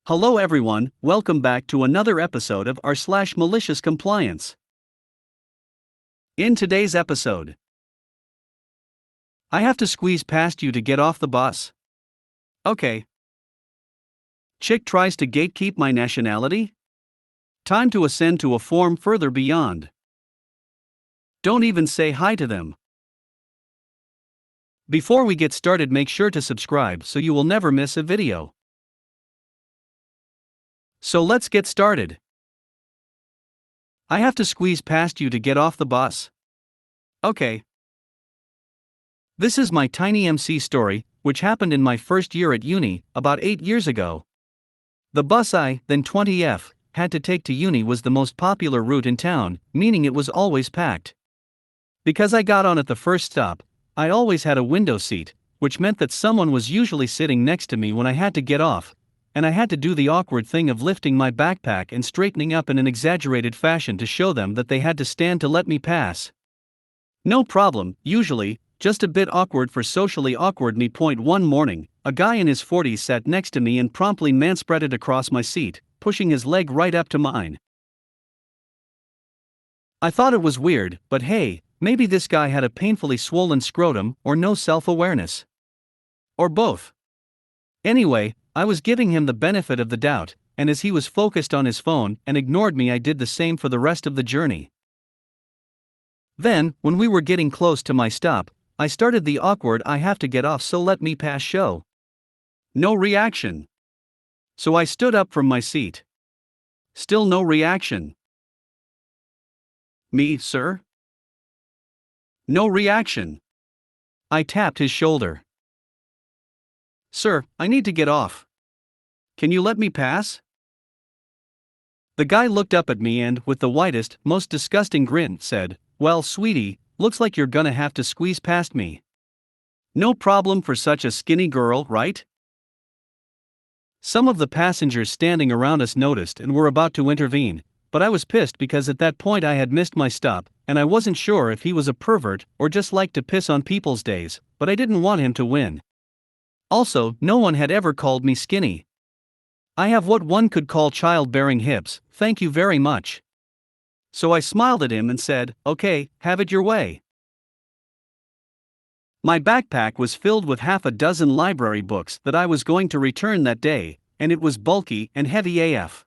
Hello everyone, welcome back to another episode of r/Malicious Compliance. In today's episode, I have to squeeze past you to get off the bus. Okay. Chick tries to gatekeep my nationality? Time to ascend to a form further beyond. Don't even say hi to them. Before we get started, make sure to subscribe so you will never miss a video. So let's get started. I have to squeeze past you to get off the bus. Okay. This is my tiny MC story, which happened in my first year at uni, about 8 years ago. The bus I, then 20F, had to take to uni was the most popular route in town, meaning it was always packed. Because I got on at the first stop, I always had a window seat, which meant that someone was usually sitting next to me when I had to get off, and I had to do the awkward thing of lifting my backpack and straightening up in an exaggerated fashion to show them that they had to stand to let me pass. No problem, usually, just a bit awkward for socially awkward me. One morning, a guy in his 40s sat next to me and promptly manspreaded across my seat, pushing his leg right up to mine. I thought it was weird, but hey, maybe this guy had a painfully swollen scrotum or no self-awareness. Or both. Anyway, I was giving him the benefit of the doubt, and as he was focused on his phone and ignored me, I did the same for the rest of the journey. Then, when we were getting close to my stop, I started the awkward "I have to get off so let me pass" show. No reaction. So I stood up from my seat. Still no reaction. Me, sir? No reaction. I tapped his shoulder. Sir, I need to get off. Can you let me pass? The guy looked up at me and, with the whitest, most disgusting grin, said, "Well, sweetie, looks like you're gonna have to squeeze past me. No problem for such a skinny girl, right?" Some of the passengers standing around us noticed and were about to intervene, but I was pissed because at that point I had missed my stop, and I wasn't sure if he was a pervert or just liked to piss on people's days, but I didn't want him to win. Also, no one had ever called me skinny. I have what one could call childbearing hips, thank you very much. So I smiled at him and said, "Okay, have it your way." My backpack was filled with half a dozen library books that I was going to return that day, and it was bulky and heavy AF.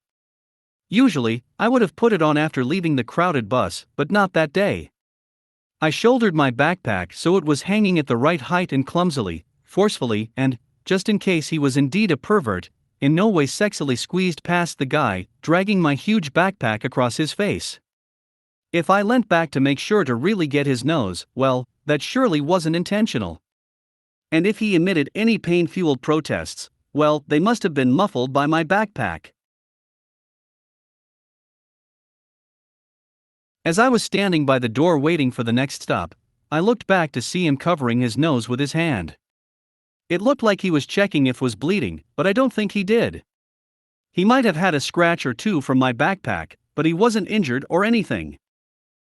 Usually, I would have put it on after leaving the crowded bus, but not that day. I shouldered my backpack so it was hanging at the right height and clumsily, forcefully, and, just in case he was indeed a pervert, in no way sexily squeezed past the guy, dragging my huge backpack across his face. If I leant back to make sure to really get his nose, well, that surely wasn't intentional. And if he emitted any pain-fueled protests, well, they must have been muffled by my backpack. As I was standing by the door waiting for the next stop, I looked back to see him covering his nose with his hand. It looked like he was checking if was bleeding, but I don't think he did. He might have had a scratch or two from my backpack, but he wasn't injured or anything.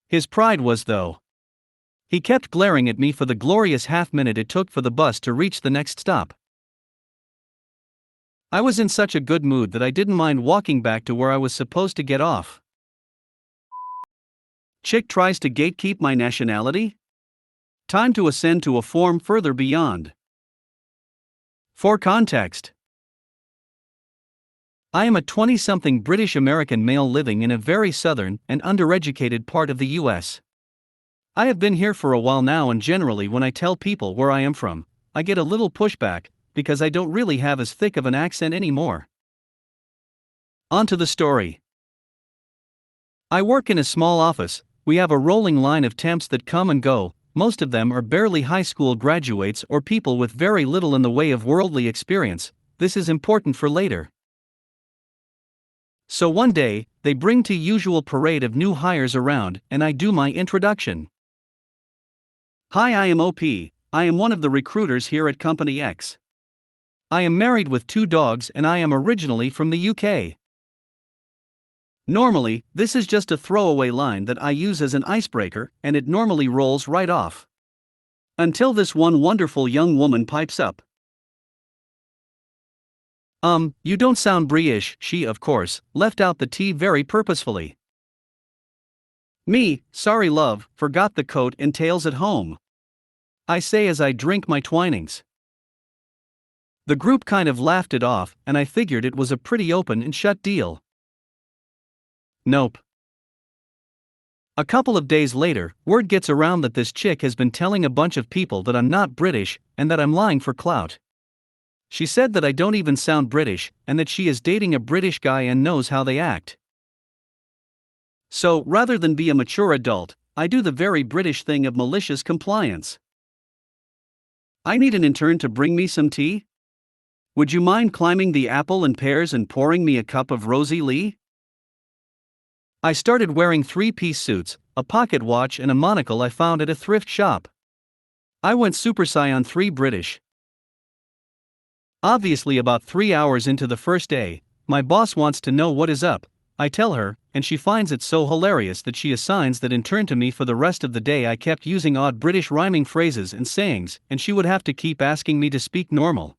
His pride was, though. He kept glaring at me for the glorious half-minute it took for the bus to reach the next stop. I was in such a good mood that I didn't mind walking back to where I was supposed to get off. Chick tries to gatekeep my nationality? Time to ascend to a form further beyond. For context, I am a 20-something British-American male living in a very southern and undereducated part of the US. I have been here for a while now, and generally when I tell people where I am from, I get a little pushback, because I don't really have as thick of an accent anymore. On to the story. I work in a small office. We have a rolling line of temps that come and go. Most of them are barely high school graduates or people with very little in the way of worldly experience. This is important for later. So one day, they bring the usual parade of new hires around, and I do my introduction. "Hi, I am OP, I am one of the recruiters here at Company X. I am married with 2 dogs and I am originally from the UK. Normally, this is just a throwaway line that I use as an icebreaker, and it normally rolls right off. Until this one wonderful young woman pipes up. You don't sound British. She, of course, left out the T very purposefully. Me, sorry love, forgot the coat and tails at home, I say as I drink my Twinings. The group kind of laughed it off, and I figured it was a pretty open and shut deal. Nope. A couple of days later, word gets around that this chick has been telling a bunch of people that I'm not British, and that I'm lying for clout. She said that I don't even sound British, and that she is dating a British guy and knows how they act. So, rather than be a mature adult, I do the very British thing of malicious compliance. I need an intern to bring me some tea? Would you mind climbing the apple and pears and pouring me a cup of Rosie Lee? I started wearing three-piece suits, a pocket watch and a monocle I found at a thrift shop. I went Super Saiyan 3 British. Obviously about 3 hours into the first day, my boss wants to know what is up. I tell her, and she finds it so hilarious that she assigns that intern to me for the rest of the day. I kept using odd British rhyming phrases and sayings, and she would have to keep asking me to speak normal.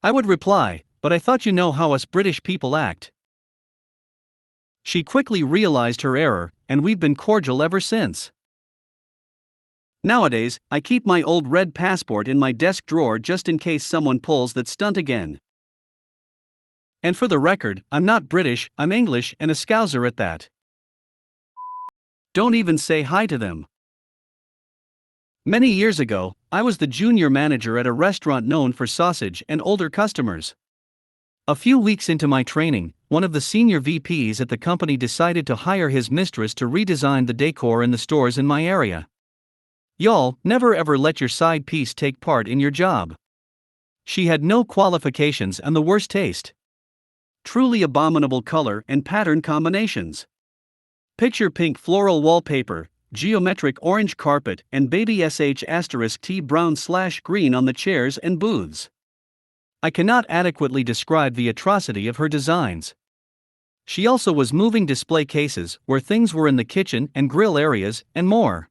I would reply, but I thought you know how us British people act. She quickly realized her error, and we've been cordial ever since. Nowadays, I keep my old red passport in my desk drawer just in case someone pulls that stunt again. And for the record, I'm not British, I'm English and a Scouser at that. Don't even say hi to them. Many years ago, I was the junior manager at a restaurant known for sausage and older customers. A few weeks into my training, one of the senior VPs at the company decided to hire his mistress to redesign the decor in the stores in my area. Y'all, never ever let your side piece take part in your job. She had no qualifications and the worst taste. Truly abominable color and pattern combinations. Picture pink floral wallpaper, geometric orange carpet, and baby sh*t brown/green on the chairs and booths. I cannot adequately describe the atrocity of her designs. She also was moving display cases where things were in the kitchen and grill areas, and more.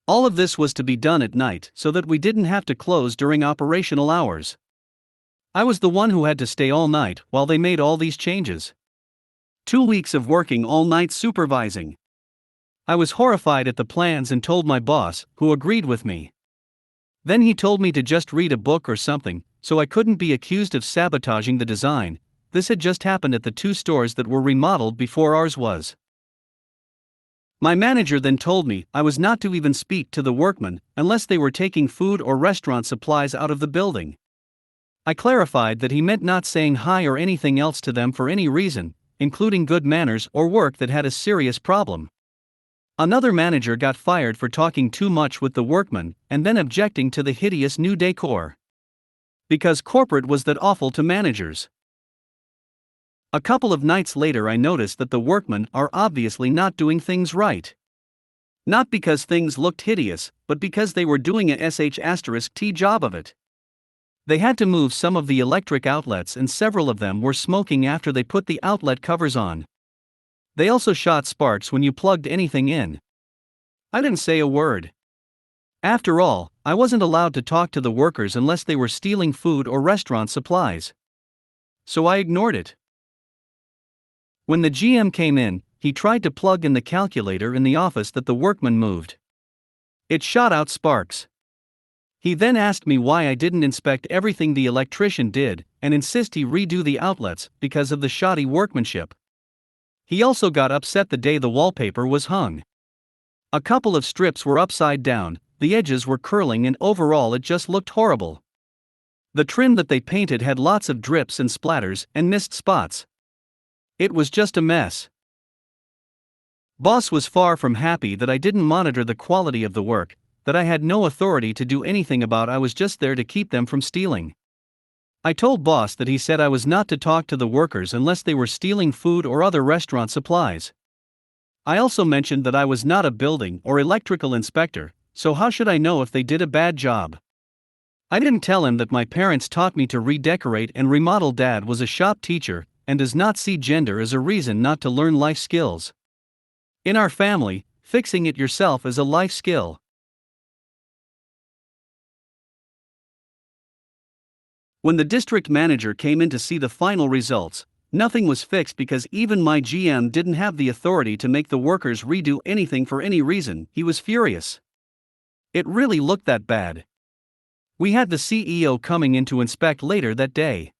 All of this was to be done at night so that we didn't have to close during operational hours. I was the one who had to stay all night while they made all these changes. 2 weeks of working all night supervising. I was horrified at the plans and told my boss, who agreed with me. Then he told me to just read a book or something, so I couldn't be accused of sabotaging the design. This had just happened at the 2 stores that were remodeled before ours was. My manager then told me I was not to even speak to the workmen unless they were taking food or restaurant supplies out of the building. I clarified that he meant not saying hi or anything else to them for any reason, including good manners or work that had a serious problem. Another manager got fired for talking too much with the workmen and then objecting to the hideous new decor. Because corporate was that awful to managers. A couple of nights later I noticed that the workmen are obviously not doing things right. Not because things looked hideous, but because they were doing a sh*t job of it. They had to move some of the electric outlets and several of them were smoking after they put the outlet covers on. They also shot sparks when you plugged anything in. I didn't say a word. After all, I wasn't allowed to talk to the workers unless they were stealing food or restaurant supplies. So I ignored it. When the GM came in, he tried to plug in the calculator in the office that the workmen moved. It shot out sparks. He then asked me why I didn't inspect everything the electrician did, and insist he redo the outlets because of the shoddy workmanship. He also got upset the day the wallpaper was hung. A couple of strips were upside down, the edges were curling and overall it just looked horrible. The trim that they painted had lots of drips and splatters and missed spots. It was just a mess. Boss was far from happy that I didn't monitor the quality of the work, that I had no authority to do anything about. I was just there to keep them from stealing. I told boss that he said I was not to talk to the workers unless they were stealing food or other restaurant supplies. I also mentioned that I was not a building or electrical inspector, so how should I know if they did a bad job? I didn't tell him that my parents taught me to redecorate and remodel. Dad was a shop teacher and does not see gender as a reason not to learn life skills. In our family, fixing it yourself is a life skill. When the district manager came in to see the final results, nothing was fixed because even my GM didn't have the authority to make the workers redo anything for any reason. He was furious. It really looked that bad. We had the CEO coming in to inspect later that day.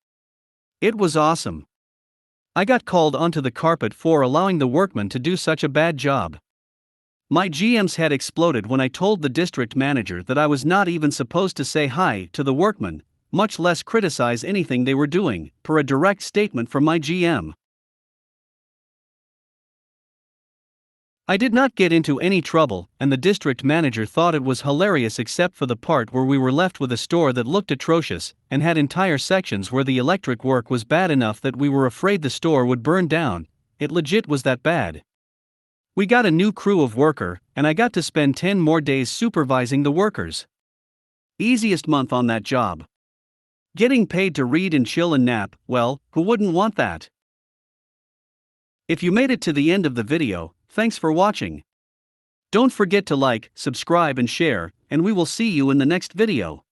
It was awesome. I got called onto the carpet for allowing the workmen to do such a bad job. My GM's head exploded when I told the district manager that I was not even supposed to say hi to the workmen, much less criticize anything they were doing, per a direct statement from my GM. I did not get into any trouble, and the district manager thought it was hilarious except for the part where we were left with a store that looked atrocious and had entire sections where the electric work was bad enough that we were afraid the store would burn down. It legit was that bad. We got a new crew of worker, and I got to spend 10 more days supervising the workers. Easiest month on that job. Getting paid to read and chill and nap, well, who wouldn't want that? If you made it to the end of the video, thanks for watching. Don't forget to like, subscribe and share, and we will see you in the next video.